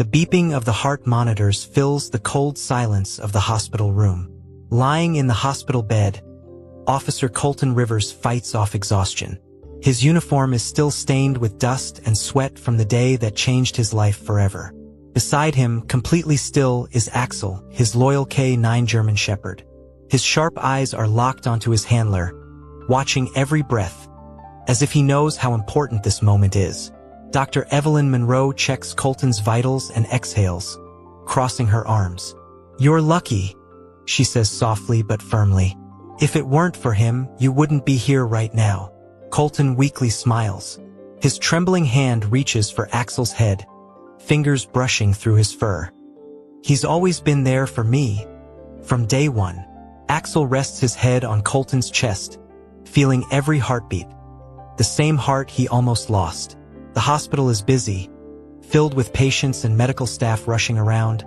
The beeping of the heart monitors fills the cold silence of the hospital room. Lying in the hospital bed, Officer Colton Rivers fights off exhaustion. His uniform is still stained with dust and sweat from the day that changed his life forever. Beside him, completely still, is Axel, his loyal K9 German Shepherd. His sharp eyes are locked onto his handler, watching every breath, as if he knows how important this moment is. Dr. Evelyn Monroe checks Colton's vitals and exhales, crossing her arms. "You're lucky," she says softly but firmly. "If it weren't for him, you wouldn't be here right now." Colton weakly smiles. His trembling hand reaches for Axel's head, fingers brushing through his fur. "He's always been there for me, from day one." Axel rests his head on Colton's chest, feeling every heartbeat, the same heart he almost lost. The hospital is busy, filled with patients and medical staff rushing around,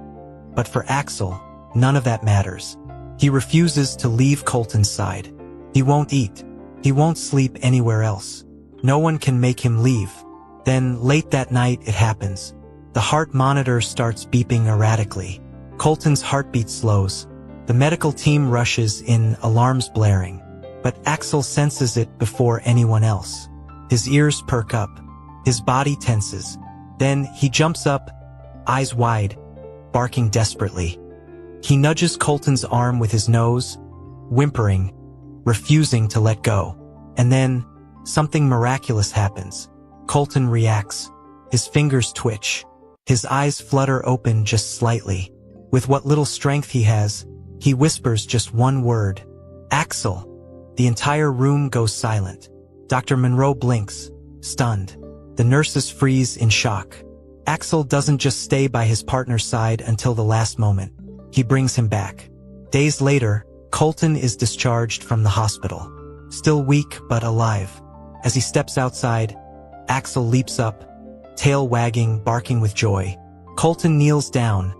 but for Axel, none of that matters. He refuses to leave Colton's side. He won't eat. He won't sleep anywhere else. No one can make him leave. Then, late that night, it happens. The heart monitor starts beeping erratically. Colton's heartbeat slows. The medical team rushes in, alarms blaring. But Axel senses it before anyone else. His ears perk up. His body tenses. Then, he jumps up, eyes wide, barking desperately. He nudges Colton's arm with his nose, whimpering, refusing to let go. And then, something miraculous happens. Colton reacts. His fingers twitch. His eyes flutter open just slightly. With what little strength he has, he whispers just one word. "Axel." The entire room goes silent. Dr. Monroe blinks, stunned. The nurses freeze in shock. Axel doesn't just stay by his partner's side until the last moment. He brings him back. Days later, Colton is discharged from the hospital. Still weak but alive. As he steps outside, Axel leaps up, tail wagging, barking with joy. Colton kneels down,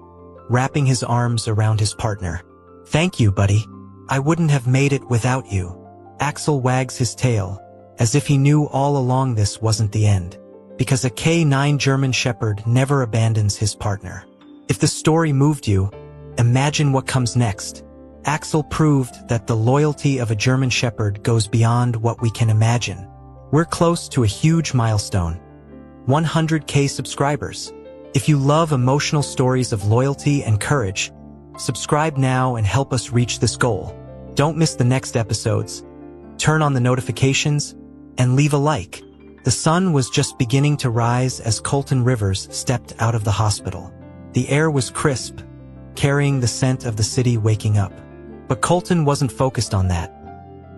wrapping his arms around his partner. "Thank you, buddy. I wouldn't have made it without you." Axel wags his tail, as if he knew all along this wasn't the end. Because a K9 German Shepherd never abandons his partner. If the story moved you, imagine what comes next. Axel proved that the loyalty of a German Shepherd goes beyond what we can imagine. We're close to a huge milestone. 100K subscribers. If you love emotional stories of loyalty and courage, subscribe now and help us reach this goal. Don't miss the next episodes. Turn on the notifications and leave a like. The sun was just beginning to rise as Colton Rivers stepped out of the hospital. The air was crisp, carrying the scent of the city waking up. But Colton wasn't focused on that.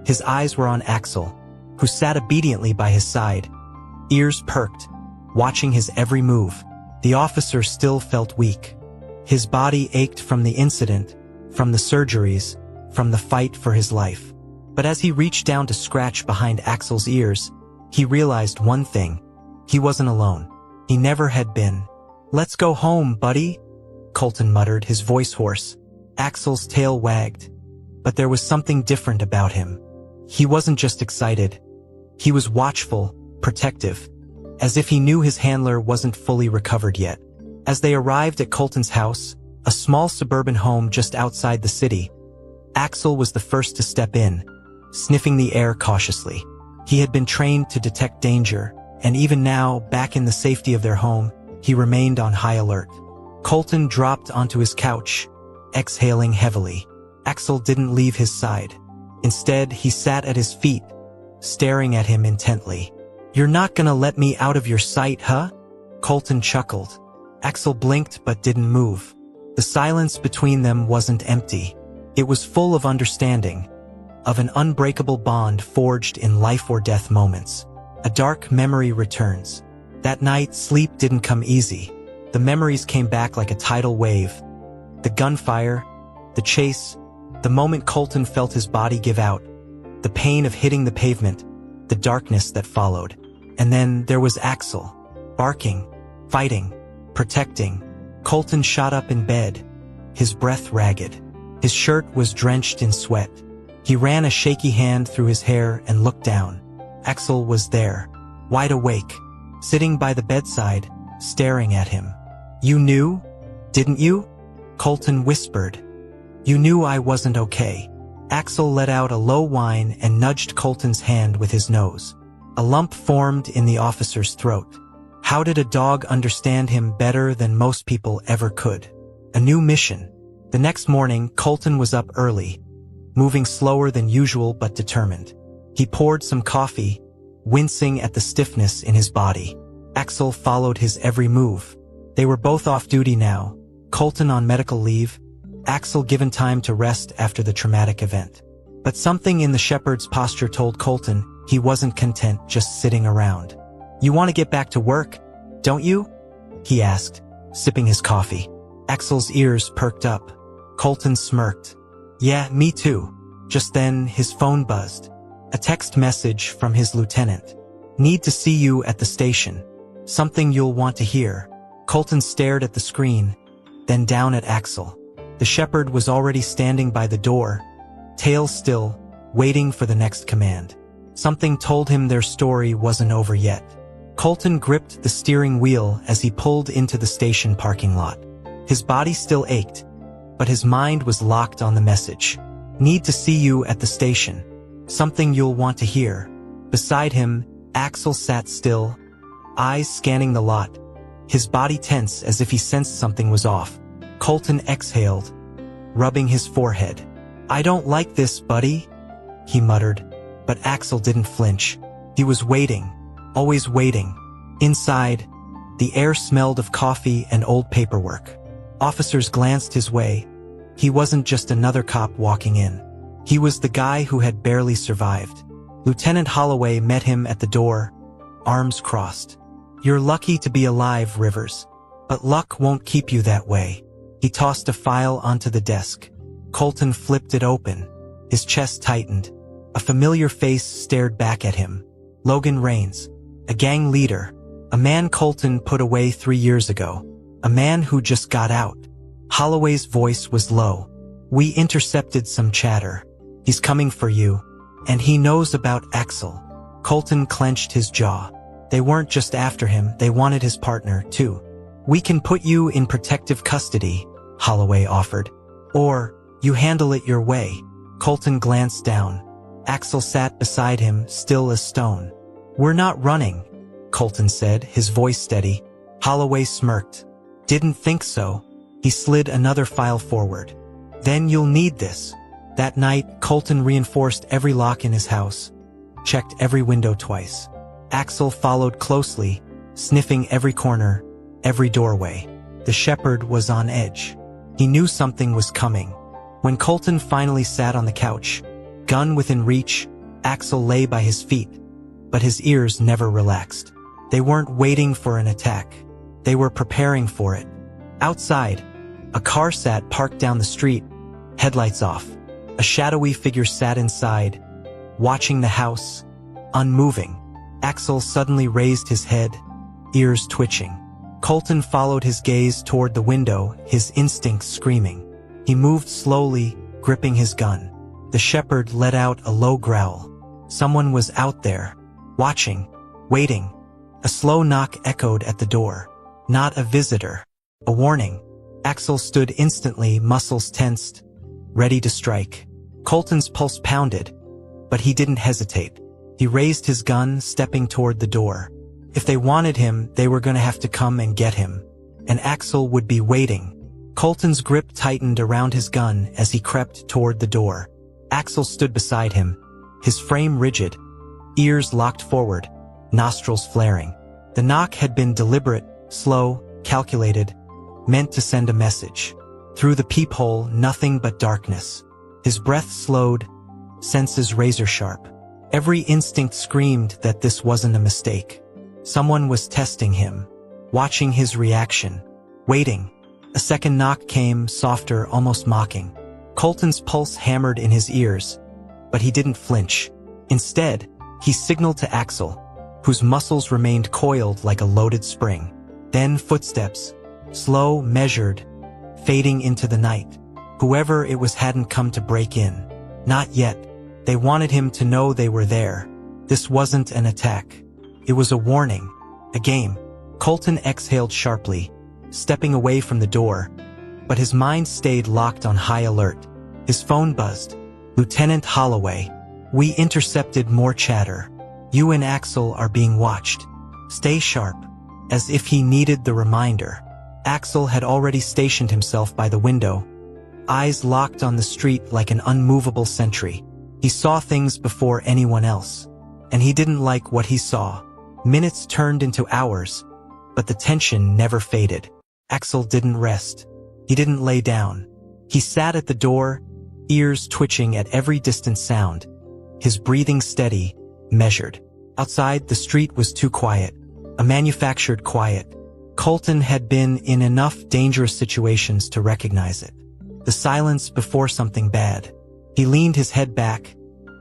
His eyes were on Axel, who sat obediently by his side, ears perked, watching his every move. The officer still felt weak. His body ached from the incident, from the surgeries, from the fight for his life. But as he reached down to scratch behind Axel's ears, he realized one thing. He wasn't alone. He never had been. "Let's go home, buddy," Colton muttered, his voice hoarse. Axel's tail wagged. But there was something different about him. He wasn't just excited. He was watchful, protective, as if he knew his handler wasn't fully recovered yet. As they arrived at Colton's house, a small suburban home just outside the city, Axel was the first to step in, sniffing the air cautiously. He had been trained to detect danger, and even now, back in the safety of their home, he remained on high alert. Colton dropped onto his couch, exhaling heavily. Axel didn't leave his side. Instead, he sat at his feet, staring at him intently. "You're not gonna let me out of your sight, huh?" Colton chuckled. Axel blinked but didn't move. The silence between them wasn't empty. It was full of understanding, of an unbreakable bond forged in life-or-death moments. A dark memory returns. That night, sleep didn't come easy. The memories came back like a tidal wave. The gunfire, the chase, the moment Colton felt his body give out, the pain of hitting the pavement, the darkness that followed. And then there was Axel, barking, fighting, protecting. Colton shot up in bed, his breath ragged. His shirt was drenched in sweat. He ran a shaky hand through his hair and looked down. Axel was there, wide awake, sitting by the bedside, staring at him. You knew, didn't you? Colton whispered. You knew I wasn't okay. Axel let out a low whine and nudged Colton's hand with his nose. A lump formed in the officer's throat. How did a dog understand him better than most people ever could? A new mission. The next morning, Colton was up early, moving slower than usual but determined. He poured some coffee, wincing at the stiffness in his body. Axel followed his every move. They were both off duty now, Colton on medical leave, Axel given time to rest after the traumatic event. But something in the shepherd's posture told Colton he wasn't content just sitting around. You want to get back to work, don't you? He asked, sipping his coffee. Axel's ears perked up. Colton smirked. Yeah, me too. Just then, his phone buzzed. A text message from his lieutenant. Need to see you at the station. Something you'll want to hear. Colton stared at the screen, then down at Axel. The shepherd was already standing by the door, tail still, waiting for the next command. Something told him their story wasn't over yet. Colton gripped the steering wheel as he pulled into the station parking lot. His body still ached, but his mind was locked on the message. Need to see you at the station. Something you'll want to hear. Beside him, Axel sat still, eyes scanning the lot, his body tense as if he sensed something was off. Colton exhaled, rubbing his forehead. I don't like this, buddy, he muttered, but Axel didn't flinch. He was waiting, always waiting. Inside, the air smelled of coffee and old paperwork. Officers glanced his way. He wasn't just another cop walking in. He was the guy who had barely survived. Lieutenant Holloway met him at the door, arms crossed. You're lucky to be alive, Rivers. But luck won't keep you that way. He tossed a file onto the desk. Colton flipped it open. His chest tightened. A familiar face stared back at him. Logan Rains, a gang leader, a man Colton put away 3 years ago, a man who just got out. Holloway's voice was low. We intercepted some chatter. He's coming for you, and he knows about Axel. Colton clenched his jaw. They weren't just after him, they wanted his partner, too. We can put you in protective custody, Holloway offered. Or, you handle it your way. Colton glanced down. Axel sat beside him, still as stone. We're not running, Colton said, his voice steady. Holloway smirked. Didn't think so. He slid another file forward. Then you'll need this. That night, Colton reinforced every lock in his house, checked every window twice. Axel followed closely, sniffing every corner, every doorway. The shepherd was on edge. He knew something was coming. When Colton finally sat on the couch, gun within reach, Axel lay by his feet, but his ears never relaxed. They weren't waiting for an attack. They were preparing for it. Outside, a car sat parked down the street, headlights off. A shadowy figure sat inside, watching the house, unmoving. Axel suddenly raised his head, ears twitching. Colton followed his gaze toward the window, his instincts screaming. He moved slowly, gripping his gun. The shepherd let out a low growl. Someone was out there, watching, waiting. A slow knock echoed at the door. Not a visitor. A warning. Axel stood instantly, muscles tensed, ready to strike. Colton's pulse pounded, but he didn't hesitate. He raised his gun, stepping toward the door. If they wanted him, they were going to have to come and get him. And Axel would be waiting. Colton's grip tightened around his gun as he crept toward the door. Axel stood beside him, his frame rigid, ears locked forward, nostrils flaring. The knock had been deliberate, slow, calculated, meant to send a message. Through the peephole, nothing but darkness. His breath slowed, senses razor-sharp. Every instinct screamed that this wasn't a mistake. Someone was testing him, watching his reaction, waiting. A second knock came, softer, almost mocking. Colton's pulse hammered in his ears, but he didn't flinch. Instead, he signaled to Axel, whose muscles remained coiled like a loaded spring. Then footsteps, slow, measured, fading into the night. Whoever it was hadn't come to break in. Not yet. They wanted him to know they were there. This wasn't an attack. It was a warning. A game. Colton exhaled sharply, stepping away from the door, but his mind stayed locked on high alert. His phone buzzed. "Lieutenant Holloway, we intercepted more chatter. You and Axel are being watched. Stay sharp." As if he needed the reminder, Axel had already stationed himself by the window, eyes locked on the street like an unmovable sentry. He saw things before anyone else, and he didn't like what he saw. Minutes turned into hours, but the tension never faded. Axel didn't rest. He didn't lay down. He sat at the door, ears twitching at every distant sound, his breathing steady, measured. Outside, the street was too quiet, a manufactured quiet. Colton had been in enough dangerous situations to recognize it. The silence before something bad. He leaned his head back,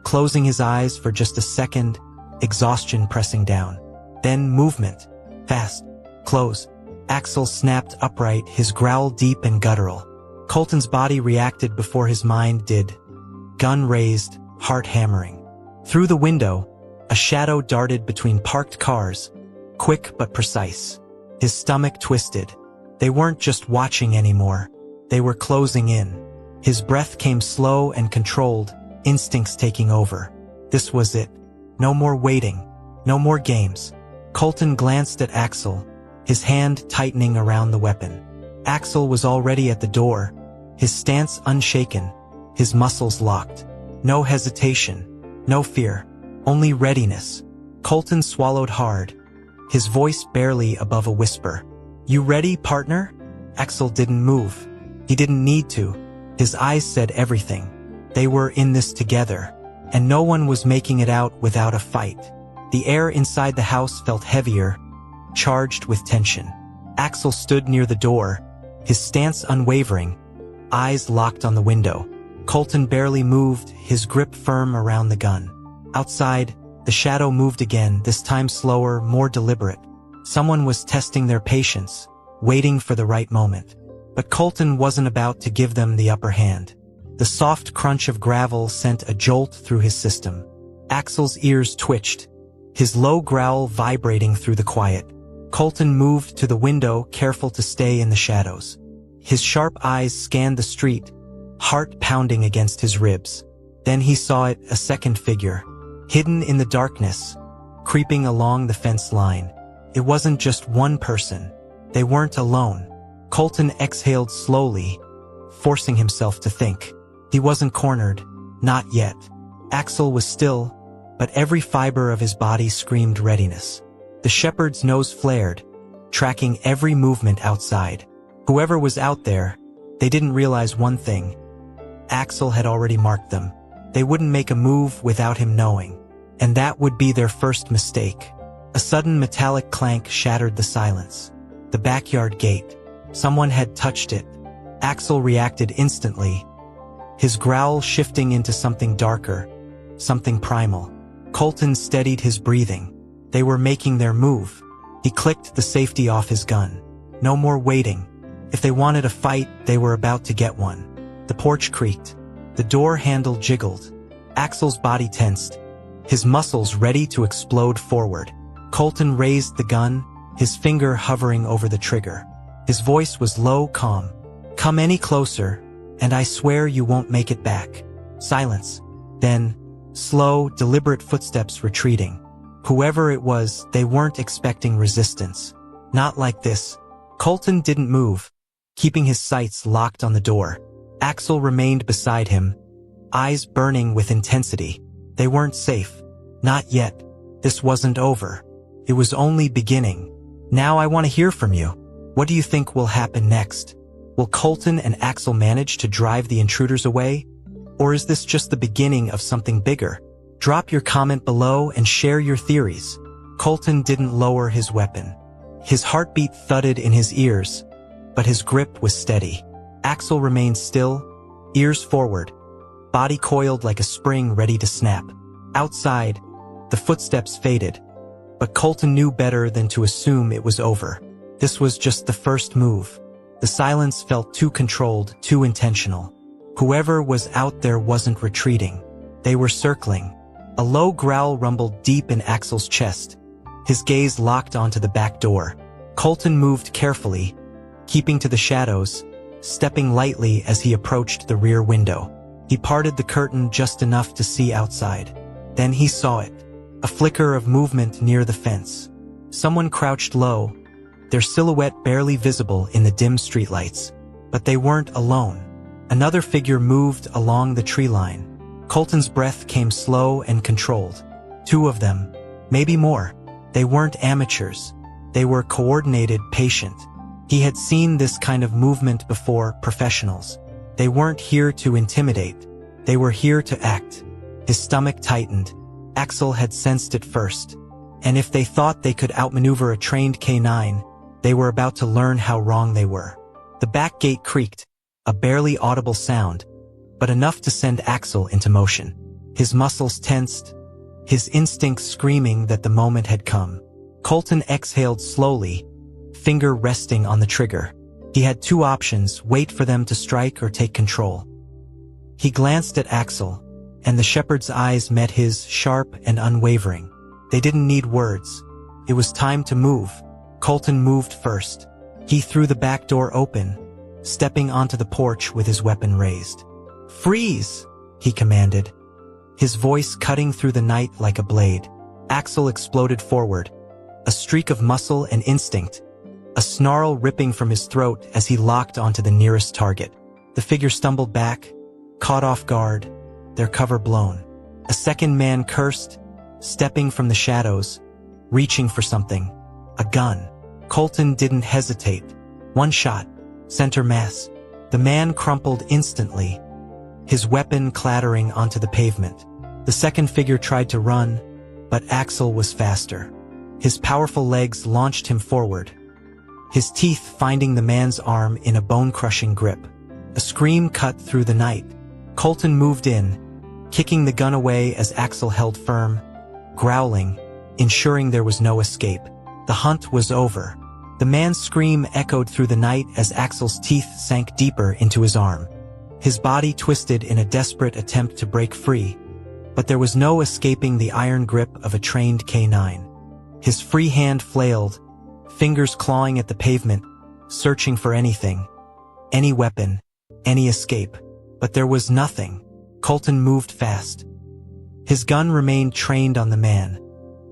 closing his eyes for just a second, exhaustion pressing down. Then movement. Fast. Close. Axel snapped upright, his growl deep and guttural. Colton's body reacted before his mind did. Gun raised, heart hammering. Through the window, a shadow darted between parked cars, quick but precise. His stomach twisted. They weren't just watching anymore. They were closing in. His breath came slow and controlled, instincts taking over. This was it. No more waiting. No more games. Colton glanced at Axel, his hand tightening around the weapon. Axel was already at the door, his stance unshaken, his muscles locked. No hesitation, no fear, only readiness. Colton swallowed hard, his voice barely above a whisper. "You ready, partner?" Axel didn't move. He didn't need to. His eyes said everything. They were in this together, and no one was making it out without a fight. The air inside the house felt heavier, charged with tension. Axel stood near the door, his stance unwavering, eyes locked on the window. Colton barely moved, his grip firm around the gun. Outside, the shadow moved again, this time slower, more deliberate. Someone was testing their patience, waiting for the right moment. But Colton wasn't about to give them the upper hand. The soft crunch of gravel sent a jolt through his system. Axel's ears twitched, his low growl vibrating through the quiet. Colton moved to the window, careful to stay in the shadows. His sharp eyes scanned the street, heart pounding against his ribs. Then he saw it, a second figure, hidden in the darkness, creeping along the fence line. It wasn't just one person. They weren't alone. Colton exhaled slowly, forcing himself to think. He wasn't cornered, not yet. Axel was still, but every fiber of his body screamed readiness. The shepherd's nose flared, tracking every movement outside. Whoever was out there, they didn't realize one thing. Axel had already marked them. They wouldn't make a move without him knowing. And that would be their first mistake. A sudden metallic clank shattered the silence. The backyard gate. Someone had touched it. Axel reacted instantly, his growl shifting into something darker, something primal. Colton steadied his breathing. They were making their move. He clicked the safety off his gun. No more waiting. If they wanted a fight, they were about to get one. The porch creaked. The door handle jiggled. Axel's body tensed, his muscles ready to explode forward. Colton raised the gun, his finger hovering over the trigger. His voice was low, calm. "Come any closer, and I swear you won't make it back." Silence. Then, slow, deliberate footsteps retreating. Whoever it was, they weren't expecting resistance. Not like this. Colton didn't move, keeping his sights locked on the door. Axel remained beside him, eyes burning with intensity. They weren't safe. Not yet. This wasn't over. It was only beginning. "Now I want to hear from you. What do you think will happen next? Will Colton and Axel manage to drive the intruders away? Or is this just the beginning of something bigger? Drop your comment below and share your theories." Colton didn't lower his weapon. His heartbeat thudded in his ears, but his grip was steady. Axel remained still, ears forward, body coiled like a spring ready to snap. Outside, the footsteps faded, but Colton knew better than to assume it was over. This was just the first move. The silence felt too controlled, too intentional. Whoever was out there wasn't retreating. They were circling. A low growl rumbled deep in Axel's chest, his gaze locked onto the back door. Colton moved carefully, keeping to the shadows, stepping lightly as he approached the rear window. He parted the curtain just enough to see outside. Then he saw it. A flicker of movement near the fence. Someone crouched low, their silhouette barely visible in the dim streetlights. But they weren't alone. Another figure moved along the tree line. Colton's breath came slow and controlled. Two of them, maybe more. They weren't amateurs. They were coordinated, patient. He had seen this kind of movement before, professionals. They weren't here to intimidate. They were here to act. His stomach tightened. Axel had sensed it first. And if they thought they could outmaneuver a trained K9, they were about to learn how wrong they were. The back gate creaked, a barely audible sound, but enough to send Axel into motion. His muscles tensed, his instincts screaming that the moment had come. Colton exhaled slowly, finger resting on the trigger. He had two options: wait for them to strike or take control. He glanced at Axel, and the shepherd's eyes met his, sharp and unwavering. They didn't need words. It was time to move. Colton moved first. He threw the back door open, stepping onto the porch with his weapon raised. "Freeze!" he commanded, his voice cutting through the night like a blade. Axel exploded forward, a streak of muscle and instinct, a snarl ripping from his throat as he locked onto the nearest target. The figure stumbled back, caught off guard, their cover blown. A second man cursed, stepping from the shadows, reaching for something. A gun. Colton didn't hesitate. One shot, center mass. The man crumpled instantly, his weapon clattering onto the pavement. The second figure tried to run, but Axel was faster. His powerful legs launched him forward, his teeth finding the man's arm in a bone-crushing grip. A scream cut through the night. Colton moved in, kicking the gun away as Axel held firm, growling, ensuring there was no escape. The hunt was over. The man's scream echoed through the night as Axel's teeth sank deeper into his arm. His body twisted in a desperate attempt to break free, but there was no escaping the iron grip of a trained K9. His free hand flailed, fingers clawing at the pavement, searching for anything, any weapon, any escape. But there was nothing. Colton moved fast. His gun remained trained on the man,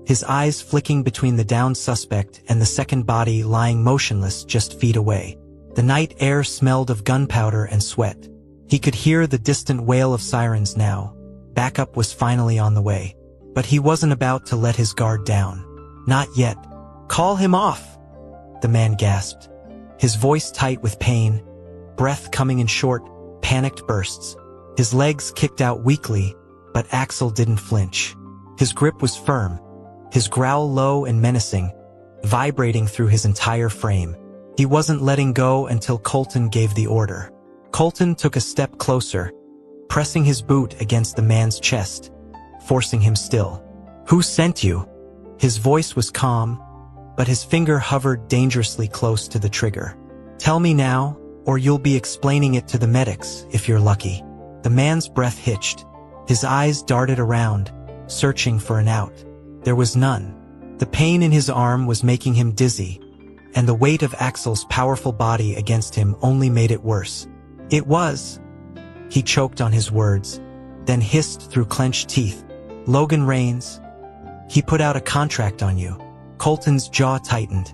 his eyes flicking between the downed suspect and the second body lying motionless just feet away. The night air smelled of gunpowder and sweat. He could hear the distant wail of sirens now. Backup was finally on the way. But he wasn't about to let his guard down. Not yet. "Call him off," the man gasped, his voice tight with pain, breath coming in short, panicked bursts. His legs kicked out weakly, but Axel didn't flinch. His grip was firm, his growl low and menacing, vibrating through his entire frame. He wasn't letting go until Colton gave the order. Colton took a step closer, pressing his boot against the man's chest, forcing him still. "Who sent you?" His voice was calm, but his finger hovered dangerously close to the trigger. "Tell me now, or you'll be explaining it to the medics if you're lucky." The man's breath hitched. His eyes darted around, searching for an out. There was none. The pain in his arm was making him dizzy, and the weight of Axel's powerful body against him only made it worse. "It was." He choked on his words, then hissed through clenched teeth. "Logan Rains. He put out a contract on you." Colton's jaw tightened.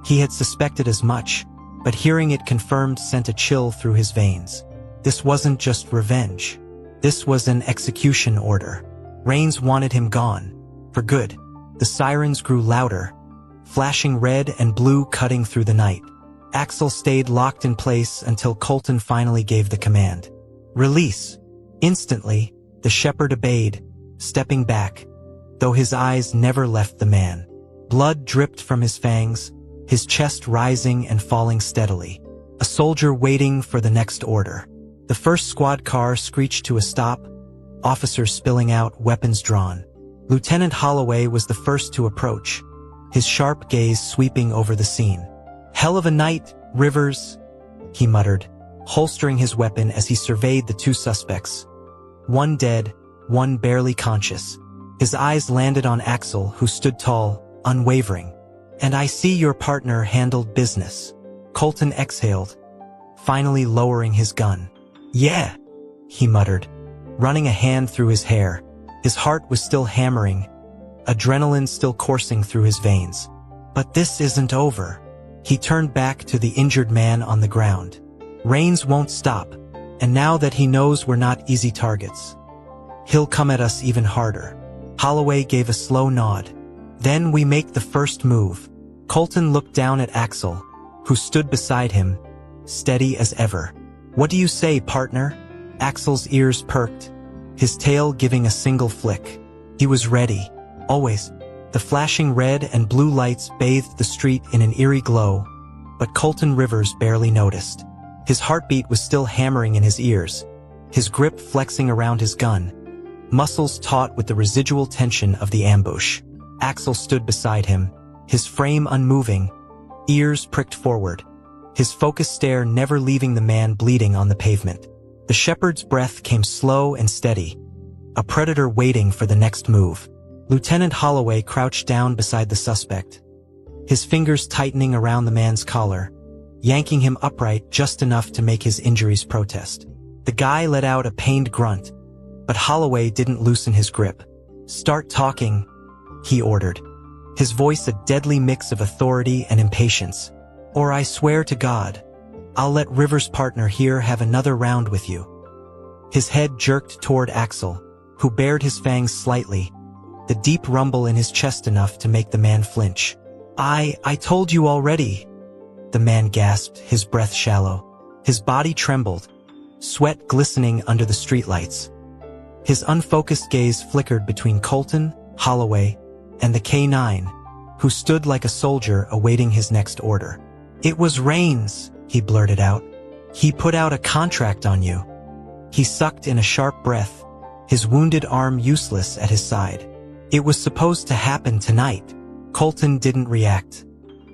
He had suspected as much, but hearing it confirmed sent a chill through his veins. This wasn't just revenge. This was an execution order. Rains wanted him gone. For good. The sirens grew louder, flashing red and blue cutting through the night. Axel stayed locked in place until Colton finally gave the command. "Release." Instantly, the shepherd obeyed, stepping back, though his eyes never left the man. Blood dripped from his fangs, his chest rising and falling steadily. A soldier waiting for the next order. The first squad car screeched to a stop, officers spilling out, weapons drawn. Lieutenant Holloway was the first to approach, his sharp gaze sweeping over the scene. "Hell of a night, Rivers," he muttered, holstering his weapon as he surveyed the two suspects. One dead, one barely conscious. His eyes landed on Axel, who stood tall, unwavering. "And I see your partner handled business." Colton exhaled, finally lowering his gun. "Yeah," he muttered, running a hand through his hair. His heart was still hammering, adrenaline still coursing through his veins. But this isn't over. He turned back to the injured man on the ground. Rains won't stop, and now that he knows we're not easy targets, he'll come at us even harder. Holloway gave a slow nod. "Then we make the first move." Colton looked down at Axel, who stood beside him, steady as ever. "What do you say, partner?" Axel's ears perked, his tail giving a single flick. He was ready, always. The flashing red and blue lights bathed the street in an eerie glow, but Colton Rivers barely noticed. His heartbeat was still hammering in his ears, his grip flexing around his gun, muscles taut with the residual tension of the ambush. Axel stood beside him, his frame unmoving, ears pricked forward, his focused stare never leaving the man bleeding on the pavement. The shepherd's breath came slow and steady, a predator waiting for the next move. Lieutenant Holloway crouched down beside the suspect, his fingers tightening around the man's collar, yanking him upright just enough to make his injuries protest. The guy let out a pained grunt, but Holloway didn't loosen his grip. "Start talking," he ordered, his voice a deadly mix of authority and impatience. "Or I swear to God, I'll let Rivers' partner here have another round with you." His head jerked toward Axel, who bared his fangs slightly, the deep rumble in his chest enough to make the man flinch. I told you already," the man gasped, his breath shallow. His body trembled, sweat glistening under the streetlights. His unfocused gaze flickered between Colton, Holloway, and the K9, who stood like a soldier awaiting his next order. "It was Rains," he blurted out. "He put out a contract on you." He sucked in a sharp breath, his wounded arm useless at his side. "It was supposed to happen tonight." Colton didn't react.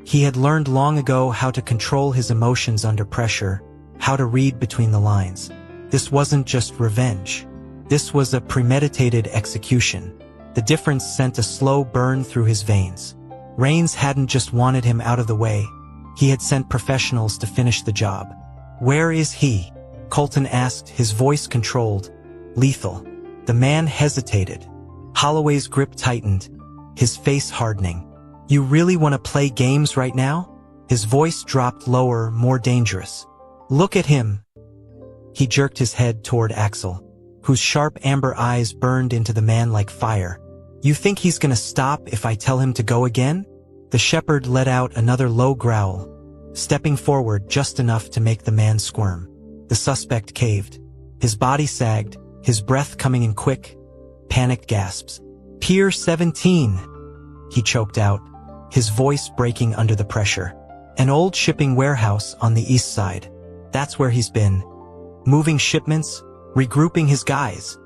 He had learned long ago how to control his emotions under pressure, how to read between the lines. This wasn't just revenge. This was a premeditated execution. The difference sent a slow burn through his veins. Rains hadn't just wanted him out of the way. He had sent professionals to finish the job. "Where is he?" Colton asked, his voice controlled, lethal. The man hesitated. Holloway's grip tightened, his face hardening. "You really want to play games right now?" His voice dropped lower, more dangerous. "Look at him." He jerked his head toward Axel, whose sharp amber eyes burned into the man like fire. "You think he's gonna stop if I tell him to go again?" The shepherd let out another low growl, stepping forward just enough to make the man squirm. The suspect caved. His body sagged, his breath coming in quick, panicked gasps. "Pier 17, he choked out, his voice breaking under the pressure. "An old shipping warehouse on the east side. That's where he's been. Moving shipments, regrouping his guys."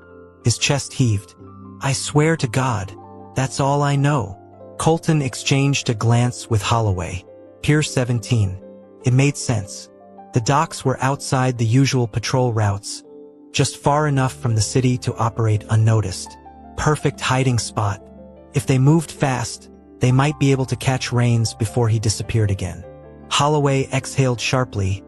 His chest heaved. "I swear to God, that's all I know." Colton exchanged a glance with Holloway. Pier 17. It made sense. The docks were outside the usual patrol routes, just far enough from the city to operate unnoticed. Perfect hiding spot. If they moved fast, they might be able to catch Rains before he disappeared again. Holloway exhaled sharply,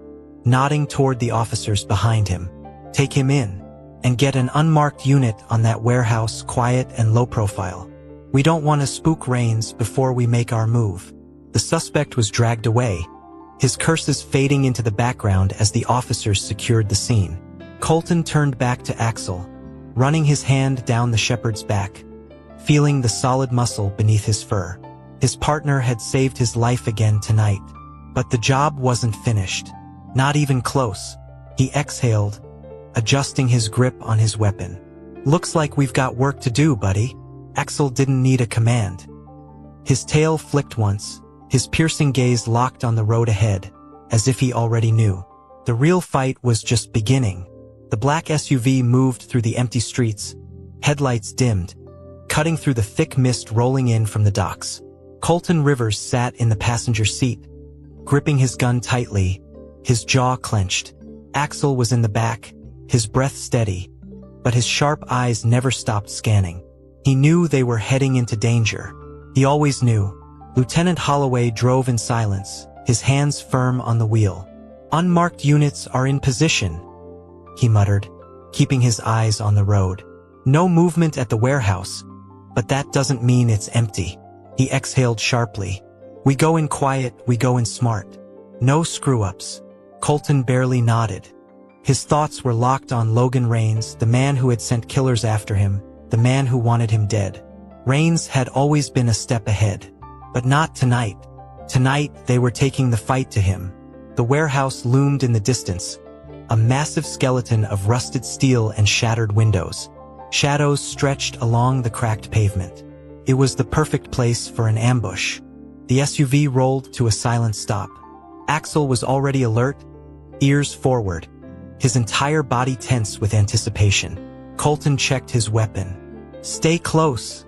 nodding toward the officers behind him. "Take him in, and get an unmarked unit on that warehouse, quiet and low profile. We don't want to spook Rains before we make our move." The suspect was dragged away, his curses fading into the background as the officers secured the scene. Colton turned back to Axel, running his hand down the shepherd's back, feeling the solid muscle beneath his fur. His partner had saved his life again tonight, but the job wasn't finished. Not even close. He exhaled, adjusting his grip on his weapon. "Looks like we've got work to do, buddy." Axel didn't need a command. His tail flicked once, his piercing gaze locked on the road ahead, as if he already knew. The real fight was just beginning. The black SUV moved through the empty streets, headlights dimmed, cutting through the thick mist rolling in from the docks. Colton Rivers sat in the passenger seat, gripping his gun tightly, his jaw clenched. Axel was in the back, his breath steady, but his sharp eyes never stopped scanning. He knew they were heading into danger. He always knew. Lieutenant Holloway drove in silence, his hands firm on the wheel. "Unmarked units are in position," he muttered, keeping his eyes on the road. "No movement at the warehouse, but that doesn't mean it's empty." He exhaled sharply. "We go in quiet, we go in smart. No screw-ups." Colton barely nodded. His thoughts were locked on Logan Rains, the man who had sent killers after him, the man who wanted him dead. Rains had always been a step ahead. But not tonight. Tonight, they were taking the fight to him. The warehouse loomed in the distance, a massive skeleton of rusted steel and shattered windows. Shadows stretched along the cracked pavement. It was the perfect place for an ambush. The SUV rolled to a silent stop. Axel was already alert, ears forward, his entire body tense with anticipation. Colton checked his weapon. "Stay close,"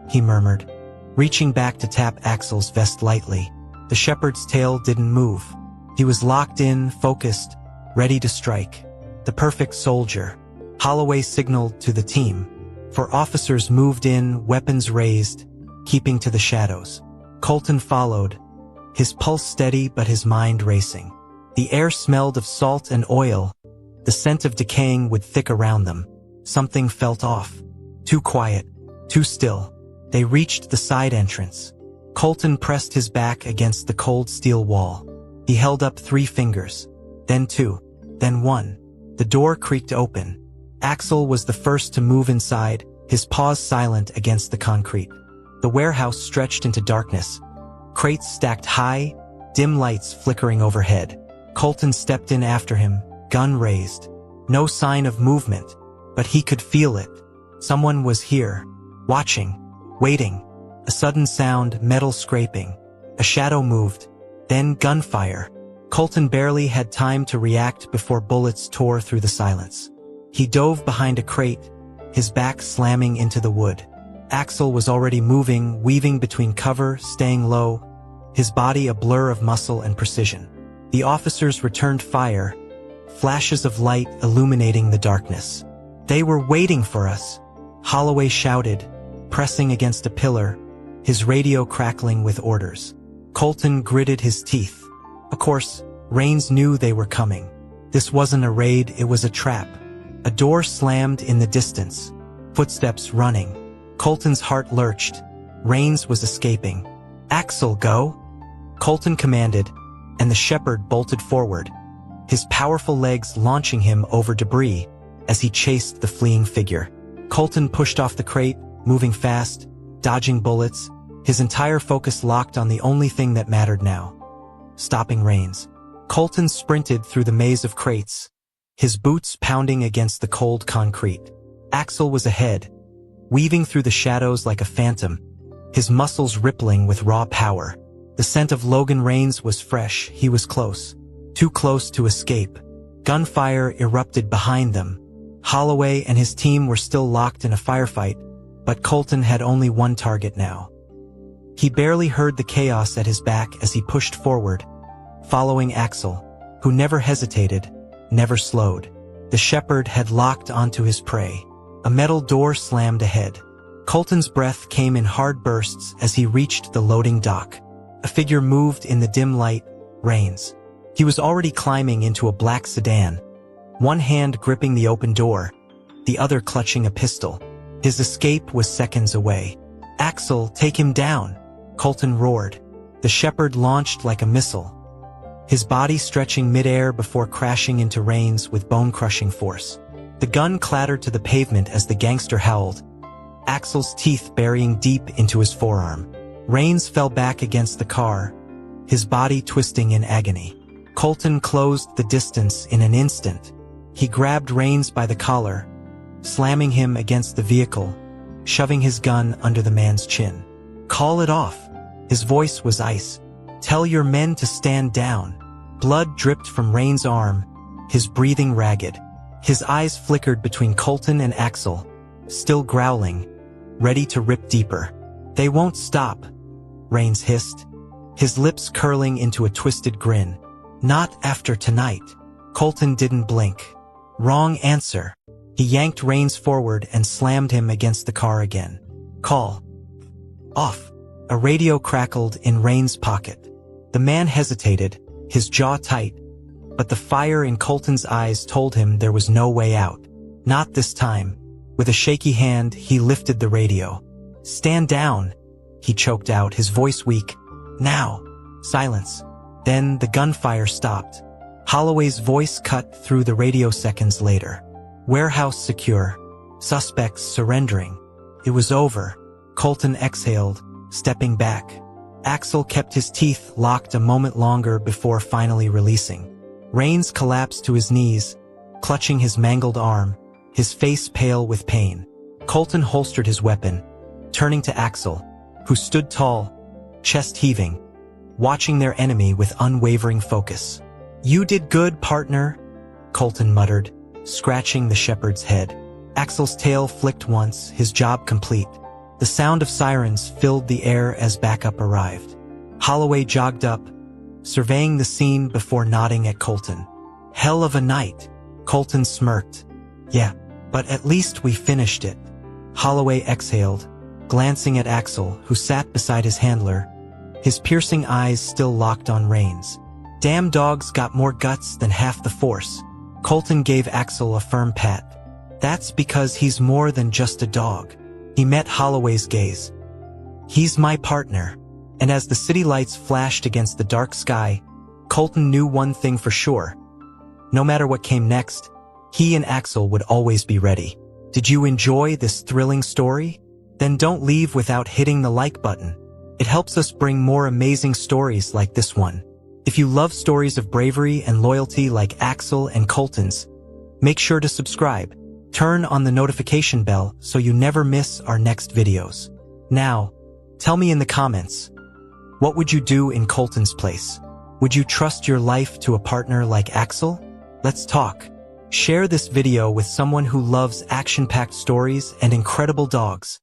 he murmured, reaching back to tap Axel's vest lightly. The shepherd's tail didn't move. He was locked in, focused, ready to strike. The perfect soldier. Holloway signaled to the team. For officers moved in, weapons raised, keeping to the shadows. Colton followed, his pulse steady but his mind racing. The air smelled of salt and oil, the scent of decaying wood thick around them. Something felt off. Too quiet, too still. They reached the side entrance. Colton pressed his back against the cold steel wall. He held up 3 fingers, then 2, then 1. The door creaked open. Axel was the first to move inside, his paws silent against the concrete. The warehouse stretched into darkness. Crates stacked high, dim lights flickering overhead. Colton stepped in after him, gun raised. No sign of movement, but he could feel it. Someone was here, watching, waiting. A sudden sound, metal scraping. A shadow moved, then gunfire. Colton barely had time to react before bullets tore through the silence. He dove behind a crate, his back slamming into the wood. Axel was already moving, weaving between cover, staying low, his body a blur of muscle and precision. The officers returned fire, flashes of light illuminating the darkness. "They were waiting for us," Holloway shouted, pressing against a pillar, his radio crackling with orders. Colton gritted his teeth. Of course, Rains knew they were coming. This wasn't a raid, it was a trap. A door slammed in the distance, footsteps running. Colton's heart lurched. Rains was escaping. "Axel, go!" Colton commanded, and the shepherd bolted forward, his powerful legs launching him over debris as he chased the fleeing figure. Colton pushed off the crate, moving fast, dodging bullets, his entire focus locked on the only thing that mattered now: stopping Rains. Colton sprinted through the maze of crates, his boots pounding against the cold concrete. Axel was ahead, weaving through the shadows like a phantom, his muscles rippling with raw power. The scent of Logan Rains was fresh, he was close. Too close to escape. Gunfire erupted behind them. Holloway and his team were still locked in a firefight, but Colton had only one target now. He barely heard the chaos at his back as he pushed forward, following Axel, who never hesitated, never slowed. The shepherd had locked onto his prey. A metal door slammed ahead. Colton's breath came in hard bursts as he reached the loading dock. A figure moved in the dim light, Rains. He was already climbing into a black sedan, one hand gripping the open door, the other clutching a pistol. His escape was seconds away. "Axel, take him down!" Colton roared. The shepherd launched like a missile, his body stretching midair before crashing into Rains with bone-crushing force. The gun clattered to the pavement as the gangster howled, Axel's teeth burying deep into his forearm. Rains fell back against the car, his body twisting in agony. Colton closed the distance in an instant. He grabbed Rains by the collar, slamming him against the vehicle, shoving his gun under the man's chin. "Call it off." His voice was ice. "Tell your men to stand down." Blood dripped from Rains' arm, his breathing ragged. His eyes flickered between Colton and Axel, still growling, ready to rip deeper. "They won't stop," Rains hissed, his lips curling into a twisted grin. "Not after tonight." Colton didn't blink. Wrong answer. He yanked Rains forward and slammed him against the car again. "Call off." A radio crackled in Rains' pocket. The man hesitated, his jaw tight, but the fire in Colton's eyes told him there was no way out. Not this time. With a shaky hand, he lifted the radio. "Stand down," he choked out, his voice weak. "Now." Silence. Then the gunfire stopped. Holloway's voice cut through the radio seconds later. "Warehouse secure. Suspects surrendering." It was over. Colton exhaled, stepping back. Axel kept his teeth locked a moment longer before finally releasing. Rains collapsed to his knees, clutching his mangled arm, his face pale with pain. Colton holstered his weapon, turning to Axel, who stood tall, chest heaving, watching their enemy with unwavering focus. "You did good, partner," Colton muttered, scratching the shepherd's head. Axel's tail flicked once, his job complete. The sound of sirens filled the air as backup arrived. Holloway jogged up, surveying the scene before nodding at Colton. "Hell of a night," Colton smirked. "Yeah, but at least we finished it." Holloway exhaled, glancing at Axel, who sat beside his handler, his piercing eyes still locked on Rains. "Damn dogs got more guts than half the force." Colton gave Axel a firm pat. "That's because he's more than just a dog." He met Holloway's gaze. "He's my partner." And as the city lights flashed against the dark sky, Colton knew one thing for sure. No matter what came next, he and Axel would always be ready. Did you enjoy this thrilling story? Then don't leave without hitting the like button. It helps us bring more amazing stories like this one. If you love stories of bravery and loyalty like Axel and Colton's, make sure to subscribe. Turn on the notification bell so you never miss our next videos. Now, tell me in the comments, what would you do in Colton's place? Would you trust your life to a partner like Axel? Let's talk. Share this video with someone who loves action-packed stories and incredible dogs.